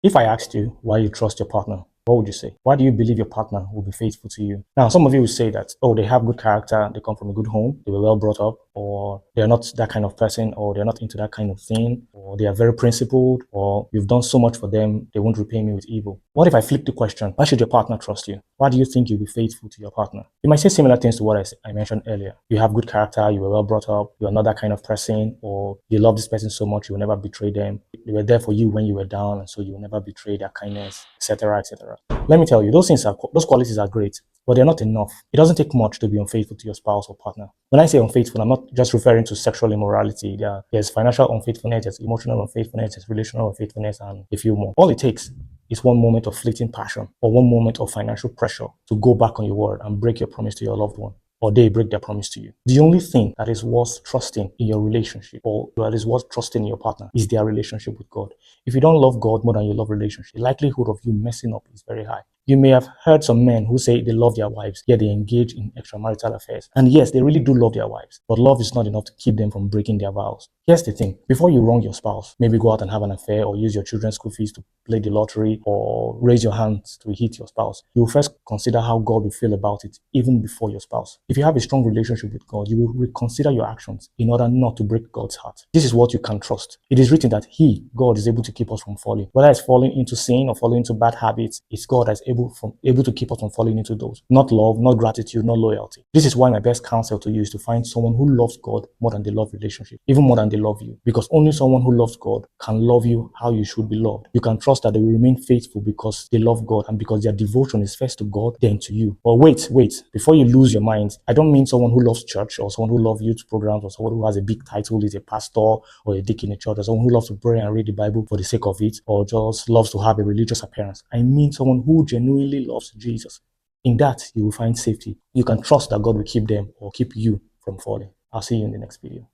If I asked you why you trust your partner, what would you say? Why do you believe your partner will be faithful to you? Now, some of you will say that, oh, they have good character, they come from a good home, they were well brought up, or they're not that kind of person, or they're not into that kind of thing, or they are very principled, or you've done so much for them, they won't repay me with evil. What if I flip the question? Why should your partner trust you? Why do you think you'll be faithful to your partner? You might say similar things to what I mentioned earlier. You have good character, you were well brought up, you're not that kind of person, or you love this person so much you will never betray them. They were there for you when you were down, and so you will never betray their kindness, etc., etc. Let me tell you, those qualities are great, but they're not enough. It doesn't take much to be unfaithful to your spouse or partner. When I say unfaithful, I'm not just referring to sexual immorality. There's financial unfaithfulness, there's emotional unfaithfulness, there's relational unfaithfulness, and a few more. All it takes is one moment of fleeting passion or one moment of financial pressure to go back on your word and break your promise to your loved one, or they break their promise to you. The only thing that is worth trusting in your relationship or that is worth trusting in your partner is their relationship with God. If you don't love God more than you love relationship, the likelihood of you messing up is very high. You may have heard some men who say they love their wives, yet they engage in extramarital affairs. And yes, they really do love their wives, but love is not enough to keep them from breaking their vows. Here's the thing. Before you wrong your spouse, maybe go out and have an affair or use your children's school fees to play the lottery or raise your hands to hit your spouse, you will first consider how God will feel about it even before your spouse. If you have a strong relationship with God, you will reconsider your actions in order not to break God's heart. This is what you can trust. It is written that God is able to keep us from falling. Whether it's falling into sin or falling into bad habits, it's God that is able to keep us from falling into those. Not love, not gratitude, not loyalty. This is why my best counsel to you is to find someone who loves God more than they love relationship, even more than they love you. Because only someone who loves God can love you how you should be loved. You can trust that they will remain faithful because they love God and because their devotion is first to God, then to you. But wait, before you lose your mind, I don't mean someone who loves church or someone who loves youth programs or someone who has a big title, is a pastor or a deacon in a church, or someone who loves to pray and read the Bible for the sake of it, or just loves to have a religious appearance. I mean someone who genuinely loves Jesus. In that, you will find safety. You can trust that God will keep them or keep you from falling. I'll see you in the next video.